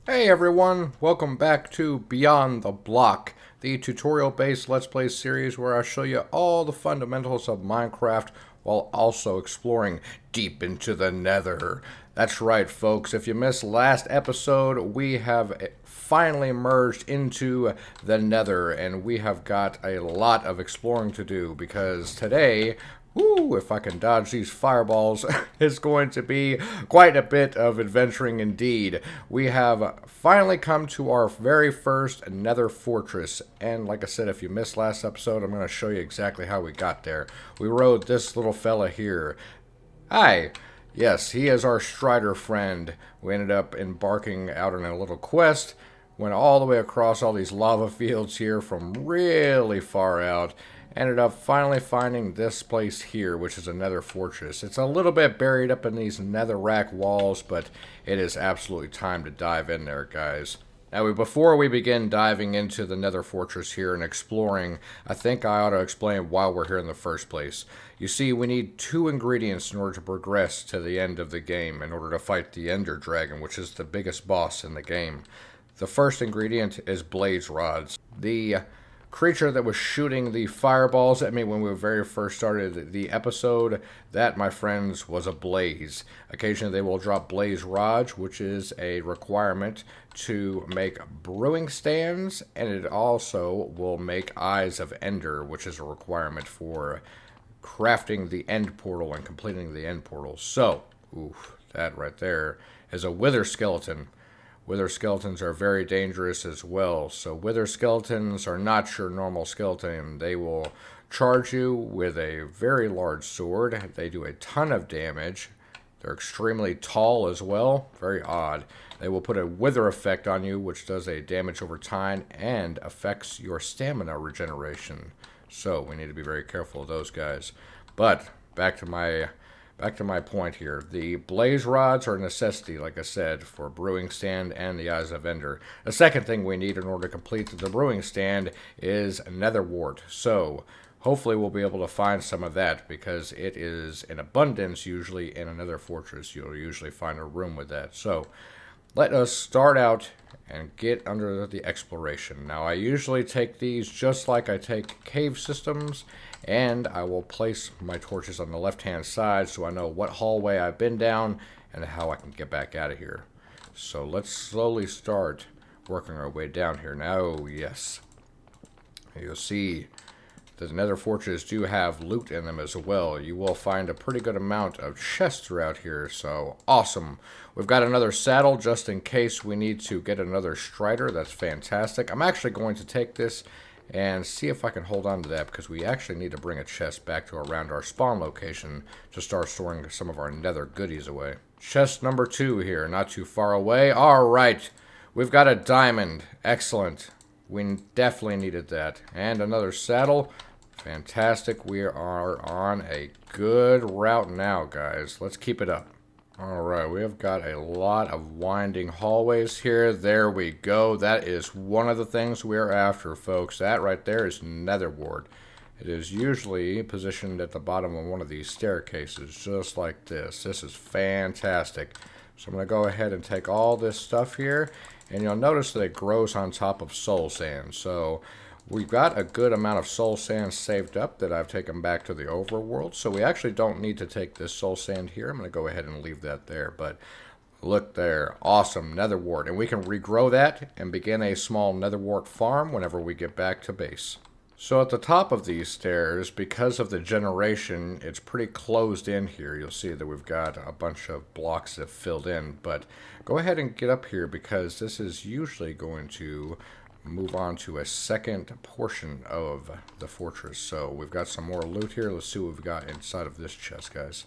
Hey everyone, welcome back to Beyond the Block, the tutorial-based Let's Play series where I show you all the fundamentals of Minecraft while also exploring deep into the Nether. That's right, folks. If you missed last episode, we have finally merged into the Nether, and we have got a lot of exploring to do because today if I can dodge these fireballs, it's going to be quite a bit of adventuring indeed. We have finally come to our very first Nether Fortress. And like I said, if you missed last episode, I'm going to show you exactly how we got there. We rode this little fella here. Hi. Yes, he is our Strider friend. We ended up embarking out on a little quest. Went all the way across all these lava fields here from really far out. Ended up finally finding this place here, which is a Nether Fortress. It's a little bit buried up in these netherrack walls, but it is absolutely time to dive in there, guys. Now, before we begin diving into the Nether Fortress here and exploring, I think I ought to explain why we're here in the first place. You see, we need 2 ingredients in order to progress to the end of the game, in order to fight the Ender Dragon, which is the biggest boss in the game. The first ingredient is blaze rods. The creature that was shooting the fireballs at me when we very first started the episode, that, my friends, was a blaze. Occasionally they will drop blaze rods, which is a requirement to make brewing stands, and it also will make eyes of ender, which is a requirement for crafting the end portal and completing the end portal. So, that right there is a wither skeleton. Wither skeletons are very dangerous as well. So wither skeletons are not your normal skeleton. They will charge you with a very large sword. They do a ton of damage. They're extremely tall as well. Very odd. They will put a wither effect on you, which does a damage over time and affects your stamina regeneration. So we need to be very careful of those guys. But back to my point here. The blaze rods are a necessity, like I said, for Brewing Stand and the Eyes of Ender. The second thing we need in order to complete the Brewing Stand is Nether Wart. So, hopefully we'll be able to find some of that, because it is in abundance usually in a Nether Fortress. You'll usually find a room with that. So, let us start out and get under the exploration. Now, I usually take these just like I take cave systems, and I will place my torches on the left-hand side so I know what hallway I've been down and how I can get back out of here. So let's slowly start working our way down here. Now, yes, you'll see the Nether Fortress do have loot in them as well. You will find a pretty good amount of chests throughout here, so awesome. We've got another saddle just in case we need to get another Strider. That's fantastic. I'm actually going to take this and see if I can hold on to that, because we actually need to bring a chest back to around our spawn location to start storing some of our nether goodies away. Chest number 2 here, not too far away. Alright, we've got a diamond. Excellent. We definitely needed that. And another saddle. Fantastic. We are on a good route now, guys. Let's keep it up. Alright, we have got a lot of winding hallways here. There we go. That is one of the things we're after, folks. That right there is Nether Wart. It is usually positioned at the bottom of one of these staircases, just like this. This is fantastic. So I'm going to go ahead and take all this stuff here, and you'll notice that it grows on top of soul sand. So we've got a good amount of soul sand saved up that I've taken back to the overworld, so we actually don't need to take this soul sand here. I'm going to go ahead and leave that there, but look there. Awesome Nether Wart, and we can regrow that and begin a small Nether Wart farm whenever we get back to base. So at the top of these stairs, because of the generation, it's pretty closed in here. You'll see that we've got a bunch of blocks that have filled in, but go ahead and get up here, because this is usually going to move on to a second portion of the fortress. So we've got some more loot here. Let's see what we've got inside of this chest, guys.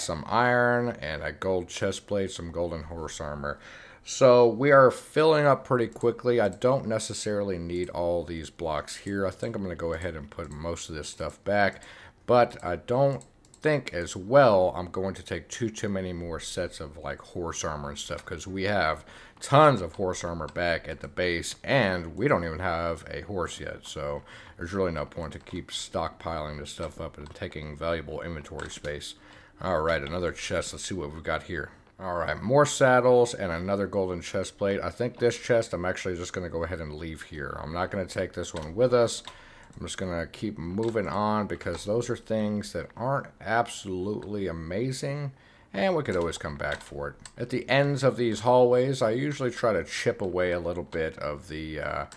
Some iron and a gold chest plate, some golden horse armor. So we are filling up pretty quickly. I don't necessarily need all these blocks here. I think I'm going to go ahead and put most of this stuff back, but I don't think as well I'm going to take too many more sets of like horse armor and stuff, because we have tons of horse armor back at the base and we don't even have a horse yet, so there's really no point to keep stockpiling this stuff up and taking valuable inventory space. Alright, another chest. Let's see what we've got here. Alright, more saddles and another golden chest plate. I think this chest I'm actually just going to go ahead and leave here. I'm not going to take this one with us. I'm just going to keep moving on because those are things that aren't absolutely amazing. And we could always come back for it. At the ends of these hallways, I usually try to chip away a little bit of the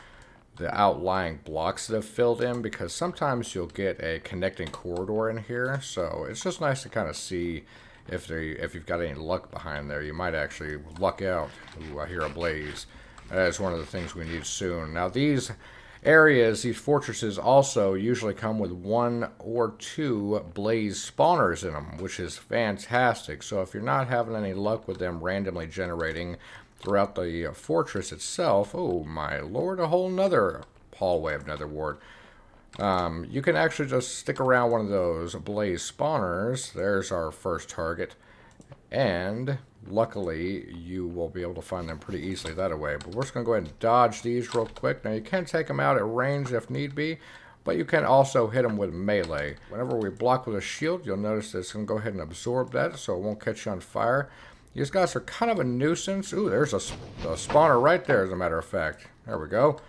outlying blocks that have filled in, because sometimes you'll get a connecting corridor in here. So it's just nice to kind of see if you've got any luck behind there. You might actually luck out. Ooh, I hear a blaze. That is one of the things we need soon. Now these areas, these fortresses also usually come with 1 or 2 blaze spawners in them, which is fantastic. So if you're not having any luck with them randomly generating throughout the fortress itself, oh my lord, a whole nother hallway of Nether Wart. You can actually just stick around one of those blaze spawners. There's our first target. And luckily, you will be able to find them pretty easily that way. But we're just going to go ahead and dodge these real quick. Now, you can take them out at range if need be, but you can also hit them with melee. Whenever we block with a shield, you'll notice that it's going to go ahead and absorb that, so it won't catch you on fire. These guys are kind of a nuisance. Ooh, there's a spawner right there, as a matter of fact. There we go.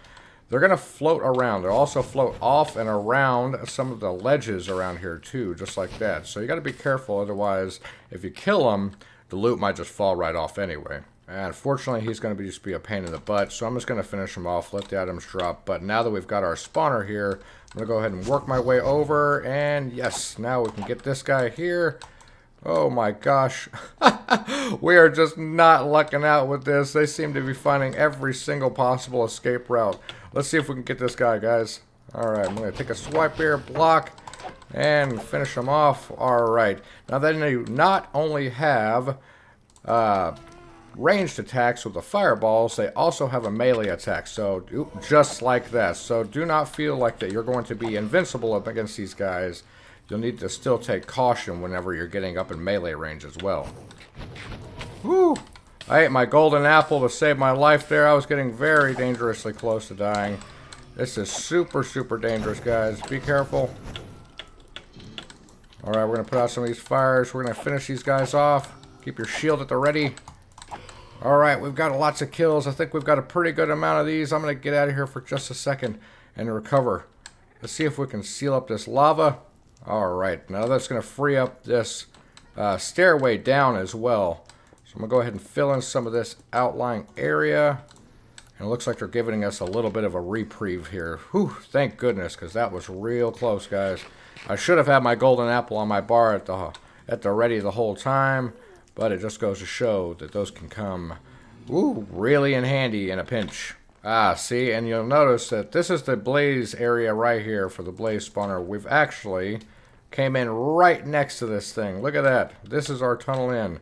They're going to float around. They'll also float off and around some of the ledges around here too, just like that. So you got to be careful, otherwise if you kill them, the loot might just fall right off anyway. And fortunately, he's going to just be a pain in the butt, so I'm just going to finish him off, let the items drop. But now that we've got our spawner here, I'm going to go ahead and work my way over, and yes, now we can get this guy here. Oh my gosh. We are just not lucking out with this. They seem to be finding every single possible escape route. Let's see if we can get this guy, guys. Alright, I'm going to take a swipe here, block, and finish him off. Alright. Now then, you not only have ranged attacks with the fireballs, they also have a melee attack. So, just like that. So do not feel like that you're going to be invincible up against these guys. You'll need to still take caution whenever you're getting up in melee range as well. Woo! I ate my golden apple to save my life there. I was getting very dangerously close to dying. This is super, super dangerous, guys. Be careful. Alright, we're going to put out some of these fires. We're going to finish these guys off. Keep your shield at the ready. Alright, we've got lots of kills. I think we've got a pretty good amount of these. I'm going to get out of here for just a second and recover. Let's see if we can seal up this lava. Alright, now that's going to free up this stairway down as well. So I'm going to go ahead and fill in some of this outlying area. And it looks like they're giving us a little bit of a reprieve here. Whew, thank goodness, because that was real close, guys. I should have had my golden apple on my bar at the ready the whole time. But it just goes to show that those can come really in handy in a pinch. Ah, see, and you'll notice that this is the blaze area right here for the blaze spawner. We've actually came in right next to this thing. Look at that. This is our tunnel in.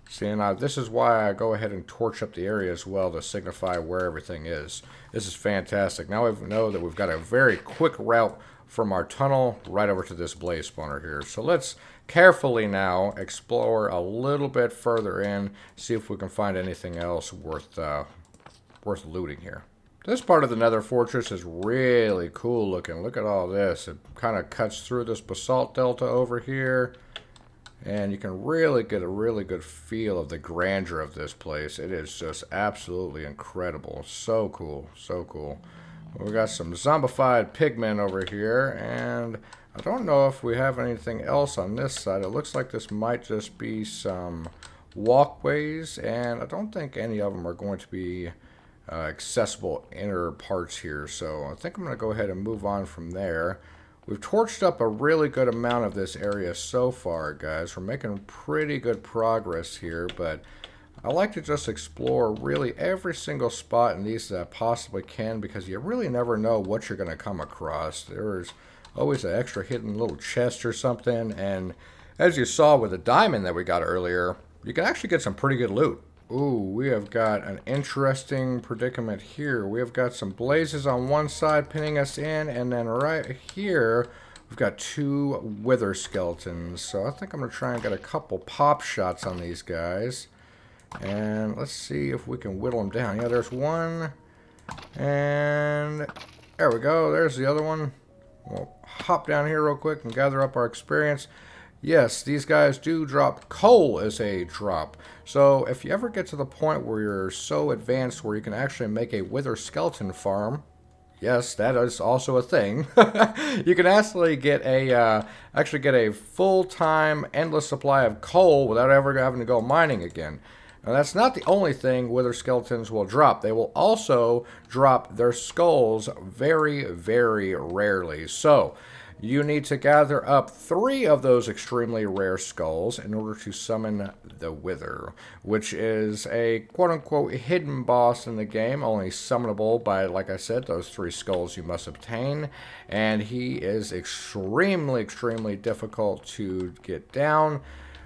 See, now this is why I go ahead and torch up the area as well to signify where everything is. This is fantastic. Now we know that we've got a very quick route from our tunnel right over to this blaze spawner here. So let's carefully now explore a little bit further in, see if we can find anything else worth looting here. This part of the Nether Fortress is really cool looking. Look at all this. It kind of cuts through this basalt delta over here. And you can really get a really good feel of the grandeur of this place. It is just absolutely incredible. So cool. So cool. We got some zombified pigmen over here. And I don't know if we have anything else on this side. It looks like this might just be some walkways. And I don't think any of them are going to be accessible inner parts here, so I think I'm going to go ahead and move on from there. We've torched up a really good amount of this area so far, guys. We're making pretty good progress here, but I like to just explore really every single spot in these that I possibly can, because you really never know what you're going to come across. There's always an extra hidden little chest or something, and as you saw with the diamond that we got earlier, you can actually get some pretty good loot. Ooh, we have got an interesting predicament here. We have got some blazes on one side pinning us in, and then right here, we've got 2 wither skeletons. So I think I'm going to try and get a couple pop shots on these guys. And let's see if we can whittle them down. Yeah, there's one. And there we go. There's the other one. We'll hop down here real quick and gather up our experience. Yes, these guys do drop coal as a drop. So if you ever get to the point where you're so advanced where you can actually make a wither skeleton farm, yes, that is also a thing. You can actually get a full-time endless supply of coal without ever having to go mining again. Now that's not the only thing wither skeletons will drop. They will also drop their skulls very, very rarely. So you need to gather up 3 of those extremely rare skulls in order to summon the Wither, which is a quote-unquote hidden boss in the game, only summonable by, like I said, those 3 skulls you must obtain, and he is extremely, extremely difficult to get down.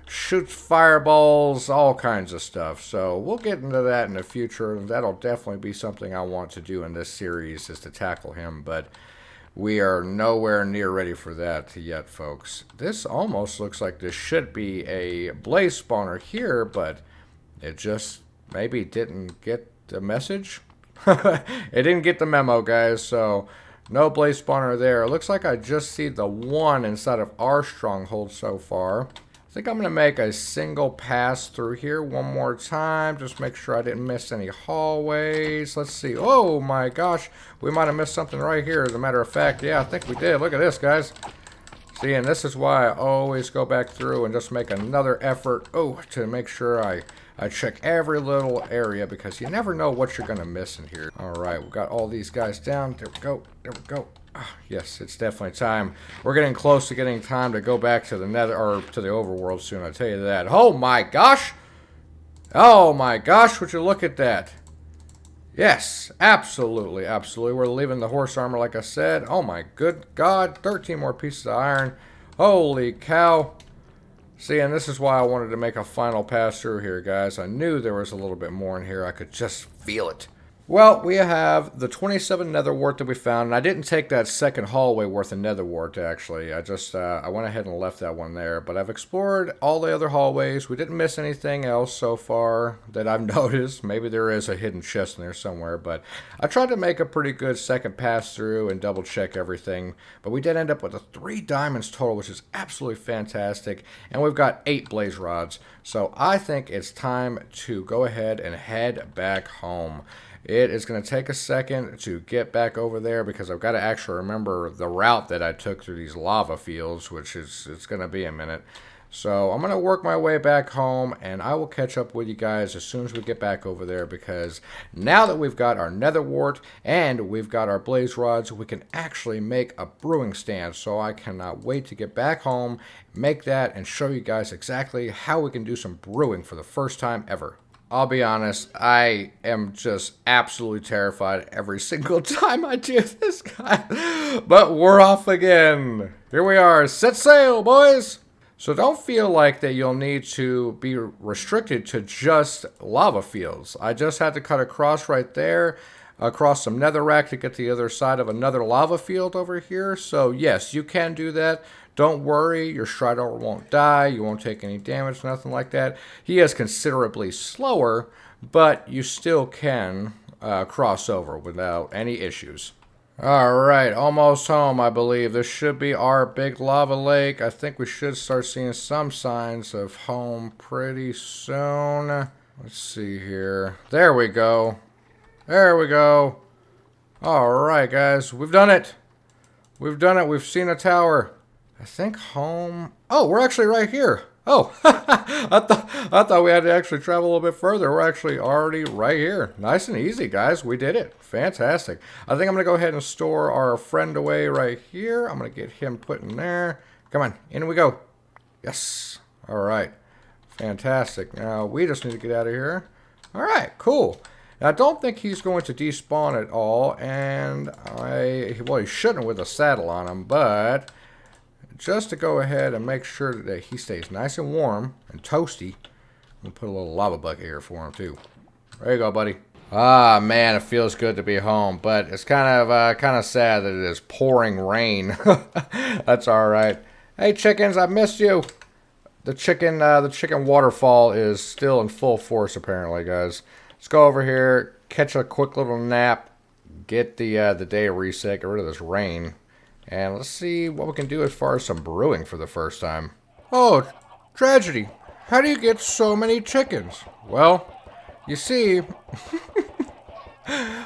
Shoots fireballs, all kinds of stuff. So we'll get into that in the future. That'll definitely be something I want to do in this series, is to tackle him, but we are nowhere near ready for that yet, folks. This almost looks like this should be a blaze spawner here, but it just maybe didn't get the message. It didn't get the memo, guys, so no blaze spawner there. It looks like I just see the one inside of our stronghold so far. I think I'm going to make a single pass through here one more time. Just make sure I didn't miss any hallways. Let's see. Oh my gosh. We might have missed something right here. As a matter of fact, yeah, I think we did. Look at this, guys. See, and this is why I always go back through and just make another effort to make sure I check every little area, because you never know what you're going to miss in here. All right, we've got all these guys down. There we go. There we go. Yes, it's definitely time. We're getting close to getting time to go back to the Nether, or to the overworld soon, I tell you that. Oh my gosh! Oh my gosh, would you look at that? Yes, absolutely, absolutely. We're leaving the horse armor, like I said. Oh my good God, 13 more pieces of iron. Holy cow. See, and this is why I wanted to make a final pass through here, guys. I knew there was a little bit more in here. I could just feel it. Well, we have the 27 Nether Wart that we found, and I didn't take that second hallway worth of Nether Wart, actually. I went ahead and left that one there, but I've explored all the other hallways. We didn't miss anything else so far that I've noticed. Maybe there is a hidden chest in there somewhere, but I tried to make a pretty good second pass through and double check everything, but we did end up with 3 diamonds total, which is absolutely fantastic, and we've got 8 blaze rods, so I think it's time to go ahead and head back home. It is going to take a second to get back over there, because I've got to actually remember the route that I took through these lava fields, which is, it's going to be a minute. So I'm going to work my way back home, and I will catch up with you guys as soon as we get back over there, because now that we've got our Nether Wart and we've got our blaze rods, we can actually make a brewing stand. So I cannot wait to get back home, make that, and show you guys exactly how we can do some brewing for the first time ever. I'll be honest, I am just absolutely terrified every single time I do this, guy. But we're off again. Here we are. Set sail, boys. So don't feel like that you'll need to be restricted to just lava fields. I just had to cut across right there, across some netherrack to get to the other side of another lava field over here. So yes, you can do that. Don't worry, your Strider won't die, you won't take any damage, nothing like that. He is considerably slower, but you still can cross over without any issues. Alright, almost home, I believe. This should be our big lava lake. I think we should start seeing some signs of home pretty soon. Let's see here. There we go. There we go. Alright, guys, we've done it. We've done it. We've seen a tower. I think home... Oh, we're actually right here. Oh, I thought we had to actually travel a little bit further. We're actually already right here. Nice and easy, guys. We did it. Fantastic. I think I'm going to go ahead and store our friend away right here. I'm going to get him put in there. Come on, in we go. Yes. All right. Fantastic. Now, we just need to get out of here. All right, cool. Now, I don't think he's going to despawn at all, and well, he shouldn't with a saddle on him, but just to go ahead and make sure that he stays nice and warm and toasty, I'm going to put a little lava bucket here for him, too. There you go, buddy. Ah, man, it feels good to be home, but it's kind of sad that it is pouring rain. That's all right. Hey, chickens, I missed you. The chicken waterfall is still in full force, apparently, guys. Let's go over here, catch a quick little nap, get the day reset, get rid of this rain, and let's see what we can do as far as some brewing for the first time. Oh, tragedy. How do you get so many chickens? Well, you see,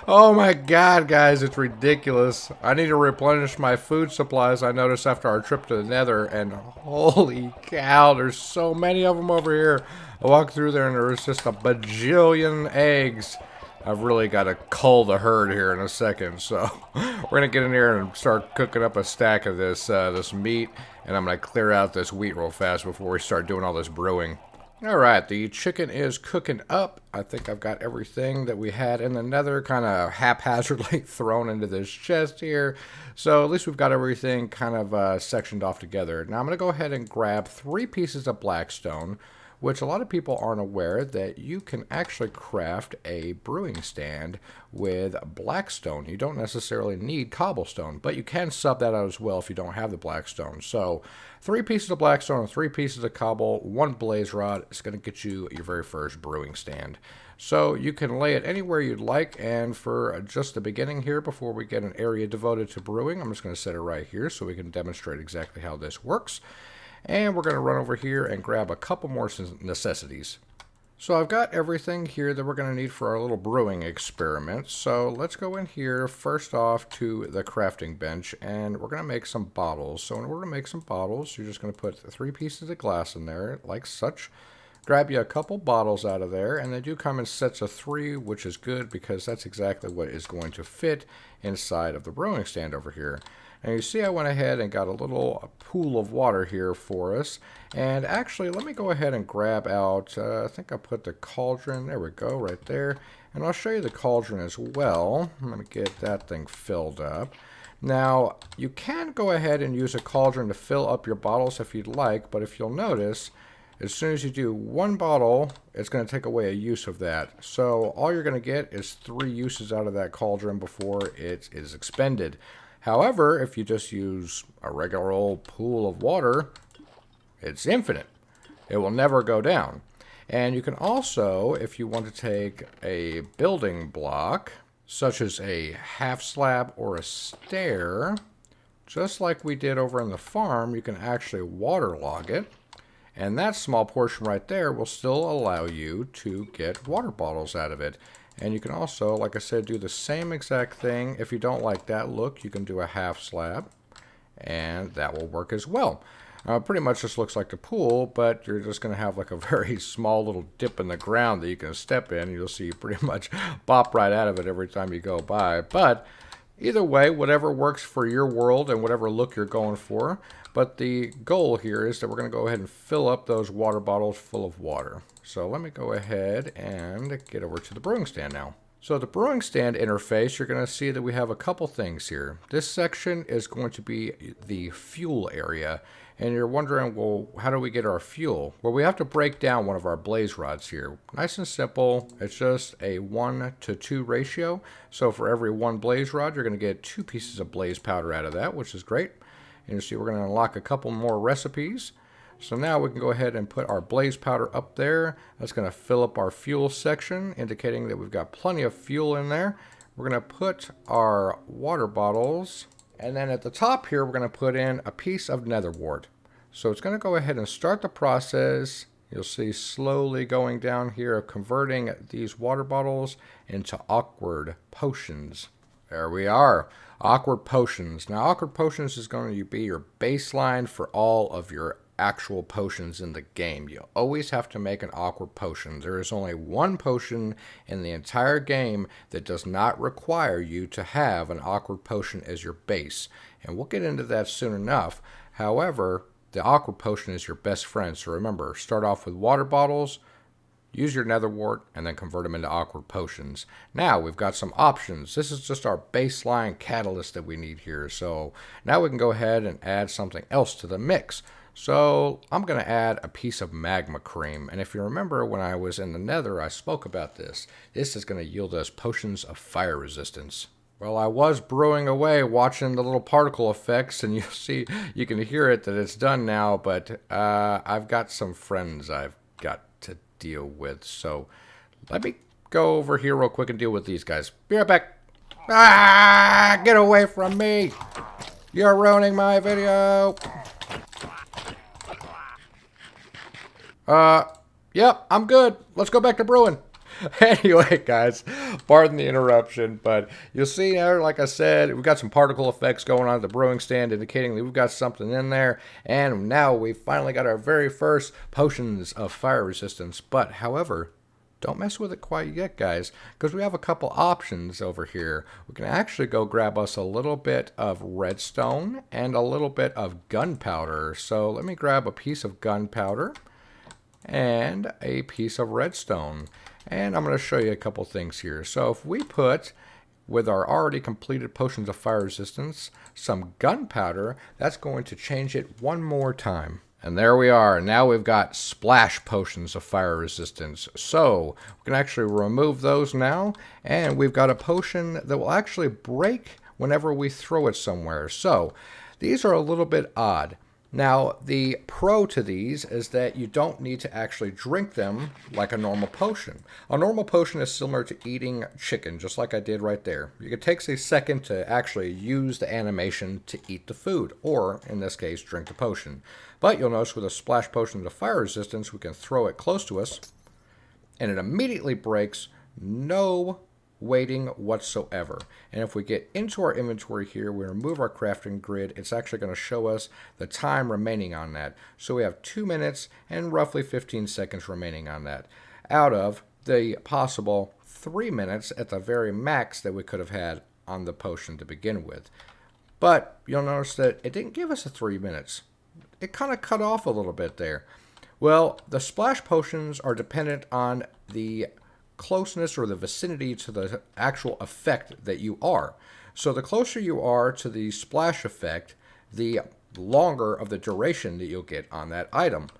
oh my god, guys, it's ridiculous. I need to replenish my food supplies, I noticed after our trip to the Nether, and holy cow, there's so many of them over here. I walked through there and there was just a bajillion eggs. I've really got to cull the herd here in a second, so we're gonna get in here and start cooking up a stack of this meat, and I'm gonna clear out this wheat real fast before we start doing all this brewing. Alright, the chicken is cooking up. I think I've got everything that we had in the Nether kind of haphazardly thrown into this chest here. So at least we've got everything kind of sectioned off together. Now I'm going to go ahead and grab 3 pieces of blackstone, which a lot of people aren't aware that you can actually craft a brewing stand with blackstone. You don't necessarily need cobblestone, but you can sub that out as well if you don't have the blackstone. So 3 pieces of blackstone and 3 pieces of cobble, 1 blaze rod is going to get you your very first brewing stand. So you can lay it anywhere you'd like, and for just the beginning here, before we get an area devoted to brewing, I'm just going to set it right here so we can demonstrate exactly how this works. And we're going to run over here and grab a couple more necessities. So I've got everything here that we're going to need for our little brewing experiment. So let's go in here first off to the crafting bench, and we're going to make some bottles. So in order to make some bottles, you're just going to put 3 pieces of glass in there like such. Grab you a couple bottles out of there, and they do come in sets of 3, which is good because that's exactly what is going to fit inside of the brewing stand over here. And you see I went ahead and got a little pool of water here for us. And actually, let me go ahead and grab out, I think I put the cauldron, there we go, right there. And I'll show you the cauldron as well. Let me get that thing filled up. Now, you can go ahead and use a cauldron to fill up your bottles if you'd like, but if you'll notice, as soon as you do 1 bottle, it's going to take away a use of that. So all you're going to get is 3 uses out of that cauldron before it is expended. However, if you just use a regular old pool of water, it's infinite. It will never go down. And you can also, if you want to take a building block, such as a half slab or a stair, just like we did over on the farm, you can actually waterlog it. And that small portion right there will still allow you to get water bottles out of it. And you can also, like I said, do the same exact thing. If you don't like that look, you can do a half slab, and that will work as well. Pretty much just looks like the pool, but you're just going to have like a very small little dip in the ground that you can step in. You'll see you pretty much bop right out of it every time you go by. But either way, whatever works for your world and whatever look you're going for. But the goal here is that we're going to go ahead and fill up those water bottles full of water. So let me go ahead and get over to the brewing stand now. So the brewing stand interface, you're going to see that we have a couple things here. This section is going to be the fuel area. And you're wondering, well, how do we get our fuel? Well, we have to break down one of our blaze rods here. Nice and simple. It's just a 1-to-2 ratio. So for every 1 blaze rod, you're going to get 2 pieces of blaze powder out of that, which is great. And you see we're going to unlock a couple more recipes. So now we can go ahead and put our blaze powder up there. That's going to fill up our fuel section, indicating that we've got plenty of fuel in there. We're going to put our water bottles, and then at the top here, we're going to put in a piece of Nether Wart. So it's going to go ahead and start the process. You'll see slowly going down here of converting these water bottles into awkward potions. There we are. Awkward potions. Now, awkward potions is going to be your baseline for all of your actual potions in the game. You always have to make an awkward potion. There is only 1 potion in the entire game that does not require you to have an awkward potion as your base. And we'll get into that soon enough. However, the awkward potion is your best friend. So remember, start off with water bottles, use your Nether Wart, and then convert them into awkward potions. Now we've got some options. This is just our baseline catalyst that we need here. So now we can go ahead and add something else to the mix. So I'm going to add a piece of magma cream. And if you remember when I was in the Nether, I spoke about this. This is going to yield us potions of fire resistance. Well, I was brewing away watching the little particle effects, and you'll see, you can hear it that it's done now, but I've got some friends I've got to deal with. So let me go over here real quick and deal with these guys. Be right back. Ah, get away from me. You're ruining my video. Yep, I'm good. Let's go back to brewing. Anyway, guys, pardon the interruption, but you'll see there, like I said, we've got some particle effects going on at the brewing stand, indicating that we've got something in there. And now we've finally got our very first potions of fire resistance. But, however, don't mess with it quite yet, guys, because we have a couple options over here. We can actually go grab us a little bit of redstone and a little bit of gunpowder. So let me grab a piece of gunpowder and a piece of redstone. And I'm going to show you a couple things here. So if we put, with our already completed potions of fire resistance, some gunpowder, that's going to change it one more time. And there we are. Now we've got splash potions of fire resistance. So we can actually remove those now. And we've got a potion that will actually break whenever we throw it somewhere. So these are a little bit odd. Now, the pro to these is that you don't need to actually drink them like a normal potion. A normal potion is similar to eating chicken, just like I did right there. It takes a second to actually use the animation to eat the food, or, in this case, drink the potion. But you'll notice with a splash potion of fire resistance, we can throw it close to us, and it immediately breaks, no waiting whatsoever. And if we get into our inventory here, we remove our crafting grid, it's actually going to show us the time remaining on that. So we have 2 minutes and roughly 15 seconds remaining on that, out of the possible 3 minutes at the very max that we could have had on the potion to begin with. But you'll notice that it didn't give us a 3 minutes. It kind of cut off a little bit there. Well, the splash potions are dependent on the closeness or the vicinity to the actual effect that you are. So the closer you are to the splash effect, the longer of the duration that you'll get on that item.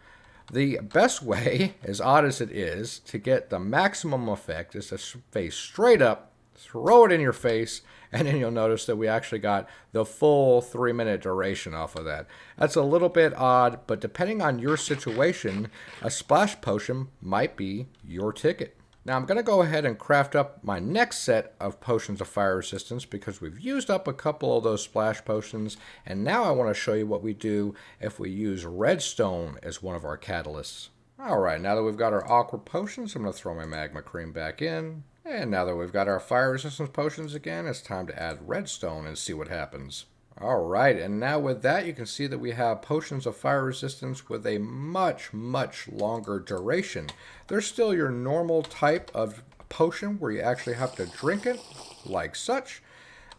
The best way, as odd as it is, to get the maximum effect is to face straight up, throw it in your face, and then you'll notice that we actually got the full 3-minute duration off of that. That's a little bit odd, but depending on your situation, a splash potion might be your ticket. Now I'm going to go ahead and craft up my next set of potions of fire resistance because we've used up a couple of those splash potions, and now I want to show you what we do if we use redstone as one of our catalysts. Alright, now that we've got our aqua potions, I'm going to throw my magma cream back in. And now that we've got our fire resistance potions again, it's time to add redstone and see what happens. Alright, and now with that you can see that we have potions of fire resistance with a much, much longer duration. They're still your normal type of potion where you actually have to drink it, like such.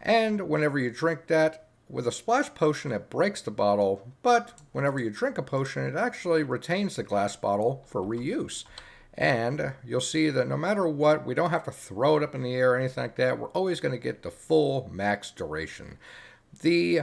And whenever you drink that, with a splash potion it breaks the bottle, but whenever you drink a potion it actually retains the glass bottle for reuse. And you'll see that no matter what, we don't have to throw it up in the air or anything like that. We're always going to get the full max duration. The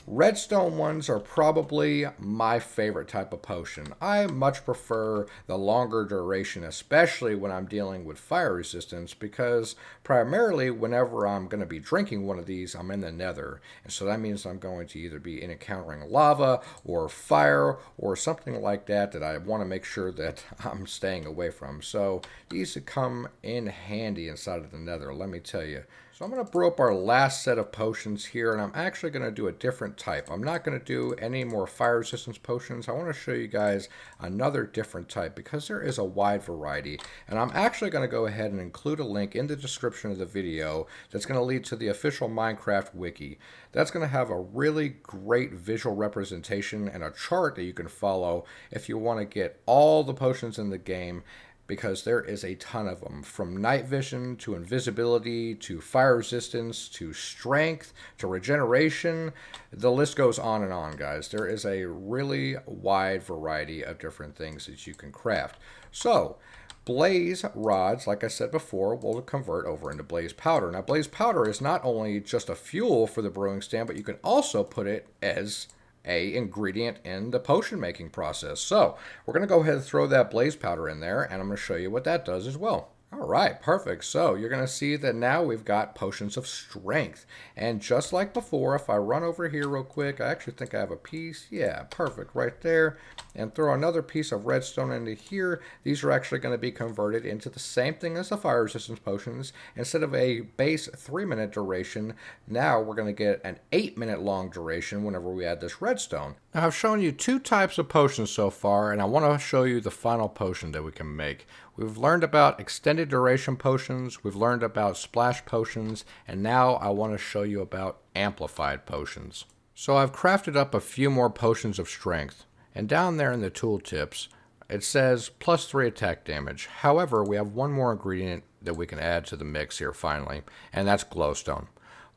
redstone ones are probably my favorite type of potion. I much prefer the longer duration, especially when I'm dealing with fire resistance, because primarily whenever I'm going to be drinking one of these, I'm in the nether. And so that means I'm going to either be encountering lava or fire or something like that that I want to make sure that I'm staying away from. So these come in handy inside of the nether, let me tell you. So I'm going to brew up our last set of potions here, and I'm actually going to do a different type. I'm not going to do any more fire resistance potions. I want to show you guys another different type because there is a wide variety. And I'm actually going to go ahead and include a link in the description of the video that's going to lead to the official Minecraft Wiki. That's going to have a really great visual representation and a chart that you can follow if you want to get all the potions in the game, because there is a ton of them, from night vision to invisibility to fire resistance to strength to regeneration. The list goes on and on, guys. There is a really wide variety of different things that you can craft. So blaze rods, like I said before, will convert over into blaze powder. Now blaze powder is not only just a fuel for the brewing stand, but you can also put it as a ingredient in the potion making process. So we're going to go ahead and throw that blaze powder in there, and I'm going to show you what that does as well. All right, perfect. So you're going to see that now we've got potions of strength. And just like before, if I run over here real quick, I actually think I have a piece. Yeah, perfect, right there. And throw another piece of redstone into here. These are actually going to be converted into the same thing as the fire resistance potions. Instead of a base 3-minute duration, now we're going to get an 8-minute long duration whenever we add this redstone. Now, I've shown you 2 types of potions so far, and I want to show you the final potion that we can make. We've learned about extended duration potions, we've learned about splash potions, and now I want to show you about amplified potions. So I've crafted up a few more potions of strength, and down there in the tooltips, it says +3 attack damage. However, we have one more ingredient that we can add to the mix here finally, and that's glowstone.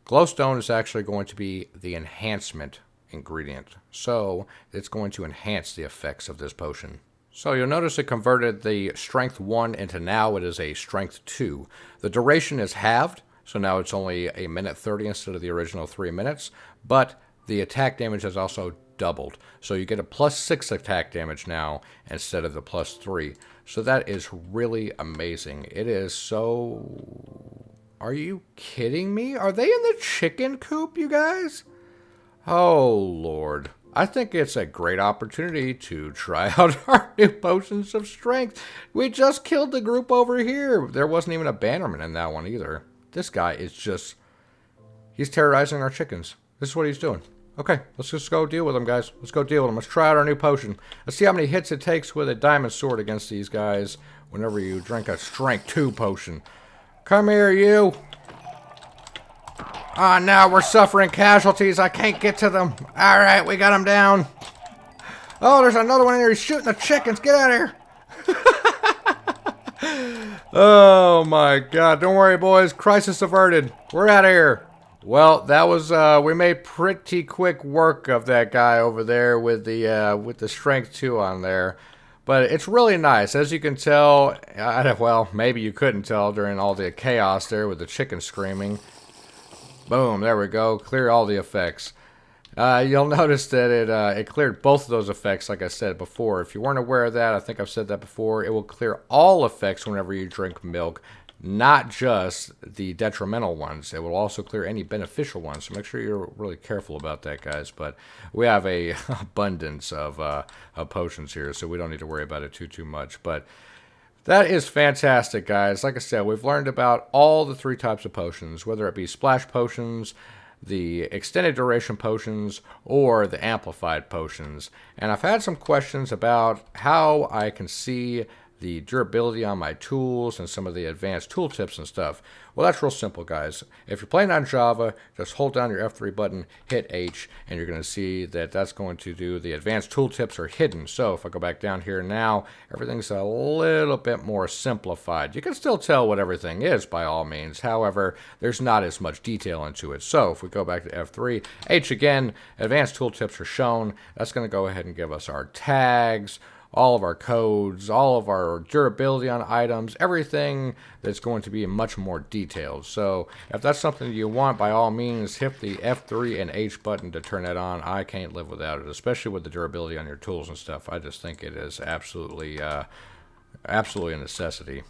Glowstone is actually going to be the enhancement ingredient, so it's going to enhance the effects of this potion. So you'll notice it converted the strength 1 into now it is a strength 2. The duration is halved, so now it's only 1:30 instead of the original 3 minutes, but the attack damage has also doubled. So you get a +6 attack damage now instead of the +3. So that is really amazing. It is so... Are you kidding me? Are they in the chicken coop, you guys? Oh, Lord. I think it's a great opportunity to try out our new potions of strength. We just killed the group over here. There wasn't even a bannerman in that one either. This guy is just... He's terrorizing our chickens. This is what he's doing. Okay, let's just go deal with him, guys. Let's go deal with him. Let's try out our new potion. Let's see how many hits it takes with a diamond sword against these guys whenever you drink a strength 2 potion. Come here, you. Ah, now we're suffering casualties. I can't get to them. All right, we got him down. Oh, there's another one in here. He's shooting the chickens. Get out of here. Oh, my God. Don't worry, boys. Crisis averted. We're out of here. Well, that was, we made pretty quick work of that guy over there with the strength 2 on there. But it's really nice. As you can tell, well, maybe you couldn't tell during all the chaos there with the chicken screaming. Boom, there we go. Clear all the effects. You'll notice that it cleared both of those effects, like I said before. If you weren't aware of that, I think I've said that before, it will clear all effects whenever you drink milk, not just the detrimental ones. It will also clear any beneficial ones, so make sure you're really careful about that, guys. But we have a abundance of potions here, so we don't need to worry about it too much. But that is fantastic, guys. Like I said, we've learned about all the 3 types of potions, whether it be splash potions, the extended duration potions, or the amplified potions. And I've had some questions about how I can see the durability on my tools and some of the advanced tooltips and stuff. Well, that's real simple, guys. If you're playing on Java, just hold down your F3 button, hit H, and you're going to see that that's going to do the advanced tooltips are hidden. So if I go back down here now, everything's a little bit more simplified. You can still tell what everything is by all means. However, there's not as much detail into it. So if we go back to F3, H again, advanced tooltips are shown. That's going to go ahead and give us our tags, all of our codes, all of our durability on items, everything that's going to be much more detailed. So if that's something you want, by all means, hit the F3 and H button to turn that on. I can't live without it, especially with the durability on your tools and stuff. I just think it is absolutely a necessity.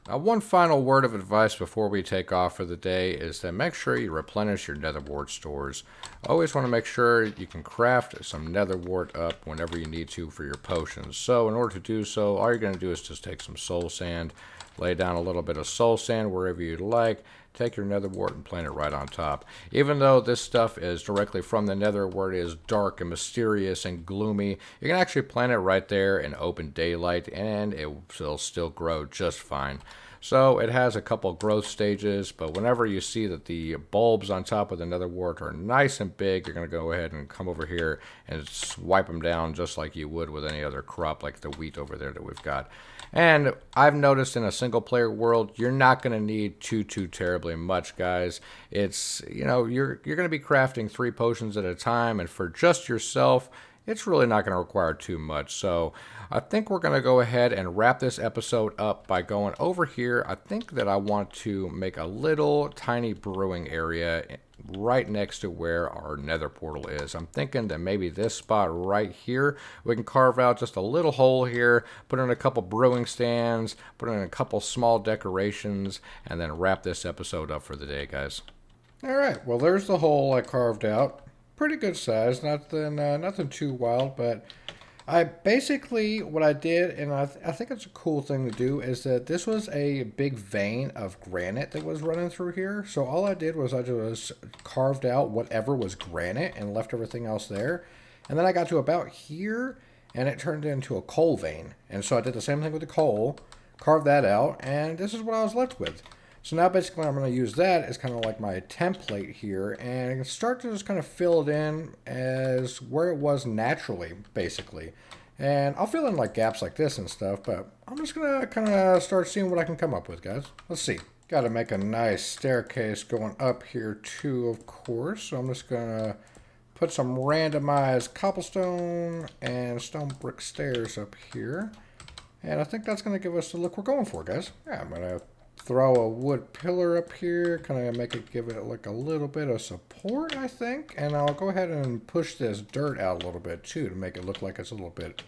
Now, one final word of advice before we take off for the day is that make sure you replenish your Nether Wart stores. Always want to make sure you can craft some Nether Wart up whenever you need to for your potions. So in order to do so, all you're going to do is just take some soul sand, lay down a little bit of soul sand wherever you'd like, take your Nether Wart and plant it right on top. Even though this stuff is directly from the Nether where it is dark and mysterious and gloomy, you can actually plant it right there in open daylight and it will still grow just fine. So it has a couple growth stages, but whenever you see that the bulbs on top of the Nether Wart are nice and big, you're going to go ahead and come over here and swipe them down just like you would with any other crop like the wheat over there that we've got. And I've noticed in a single player world, you're not going to need too terribly much, guys. It's, you're going to be crafting 3 potions at a time, and for just yourself, it's really not going to require too much. So I think we're going to go ahead and wrap this episode up by going over here. I think that I want to make a little tiny brewing area right next to where our nether portal is. I'm thinking that maybe this spot right here, we can carve out just a little hole here, put in a couple brewing stands, put in a couple small decorations, and then wrap this episode up for the day, guys. All right, well, there's the hole I carved out. Pretty good size, nothing too wild, but I basically, what I did, and I think it's a cool thing to do, is that this was a big vein of granite that was running through here. So all I did was I just carved out whatever was granite and left everything else there. And then I got to about here, and it turned into a coal vein. And so I did the same thing with the coal, carved that out, and this is what I was left with. So now basically I'm going to use that as kind of like my template here and start to just kind of fill it in as where it was naturally, basically. And I'll fill in like gaps like this and stuff, but I'm just going to kind of start seeing what I can come up with, guys. Let's see. Got to make a nice staircase going up here too, of course. So I'm just going to put some randomized cobblestone and stone brick stairs up here. And I think that's going to give us the look we're going for, guys. Yeah, I'm going to throw a wood pillar up here, kind of give it like a little bit of support, I think. And I'll go ahead and push this dirt out a little bit too to make it look like it's a little bit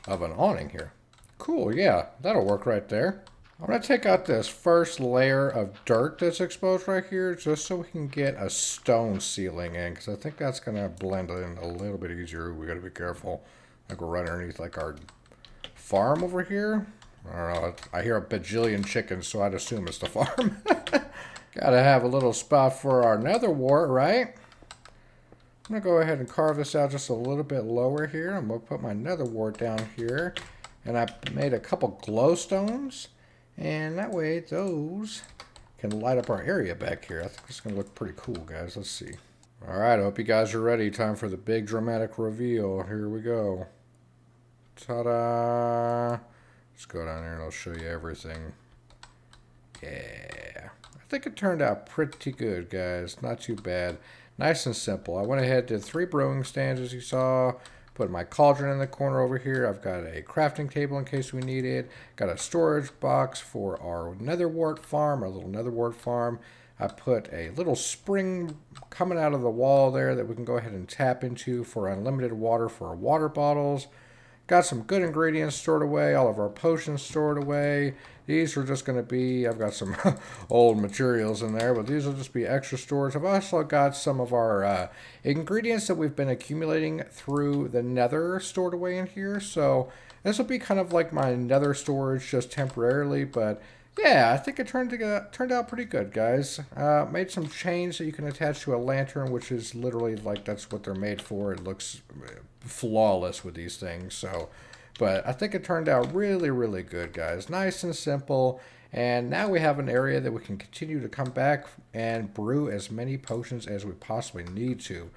of an awning here. Cool, yeah, that'll work right there. I'm going to take out this first layer of dirt that's exposed right here just so we can get a stone ceiling in, because I think that's going to blend in a little bit easier. We got to be careful. Like we're right underneath like our farm over here. I don't know, I hear a bajillion chickens, so I'd assume it's the farm. Gotta have a little spot for our nether wart, right? I'm gonna go ahead and carve this out just a little bit lower here. I'm gonna put my nether wart down here. And I made a couple glowstones. And that way those can light up our area back here. I think it's gonna look pretty cool, guys. Let's see. Alright, I hope you guys are ready. Time for the big dramatic reveal. Here we go. Ta-da! Let's go down here and I'll show you everything. Yeah. I think it turned out pretty good, guys. Not too bad. Nice and simple. I went ahead, did 3 brewing stands, as you saw. Put my cauldron in the corner over here. I've got a crafting table in case we need it. Got a storage box for our nether wart farm, our little nether wart farm. I put a little spring coming out of the wall there that we can go ahead and tap into for unlimited water for our water bottles. Got some good ingredients stored away, all of our potions stored away. These are just going to be, I've got some old materials in there, but these will just be extra storage. I've also got some of our ingredients that we've been accumulating through the nether stored away in here. So this will be kind of like my nether storage just temporarily, but yeah, I think it turned out pretty good, guys. Made some chains that you can attach to a lantern, which is literally like that's what they're made for. It looks flawless with these things. So, but I think it turned out really, really good, guys. Nice and simple. And now we have an area that we can continue to come back and brew as many potions as we possibly need to.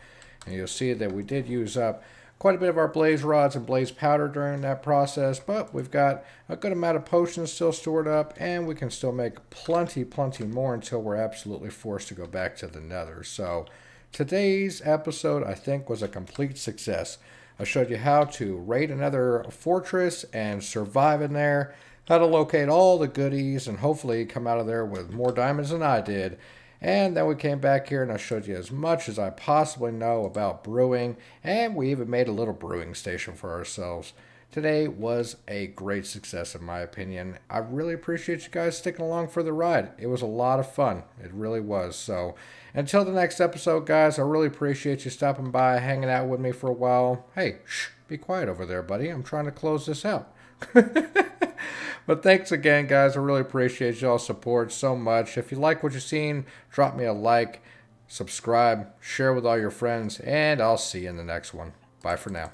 And you'll see that we did use up quite a bit of our blaze rods and blaze powder during that process, but we've got a good amount of potions still stored up, and we can still make plenty more until we're absolutely forced to go back to the nether. So today's episode, I think, was a complete success. I showed you how to raid another fortress and survive in there, how to locate all the goodies, and hopefully come out of there with more diamonds than I did. And then we came back here and I showed you as much as I possibly know about brewing, and we even made a little brewing station for ourselves. Today was a great success in my opinion. I really appreciate you guys sticking along for the ride. It was a lot of fun. It really was. So until the next episode, guys, I really appreciate you stopping by, hanging out with me for a while. Hey, shh, be quiet over there, buddy. I'm trying to close this out. But thanks again, guys. I really appreciate y'all's support so much. If you like what you've seen, drop me a like, subscribe, share with all your friends, and I'll see you in the next one. Bye for now.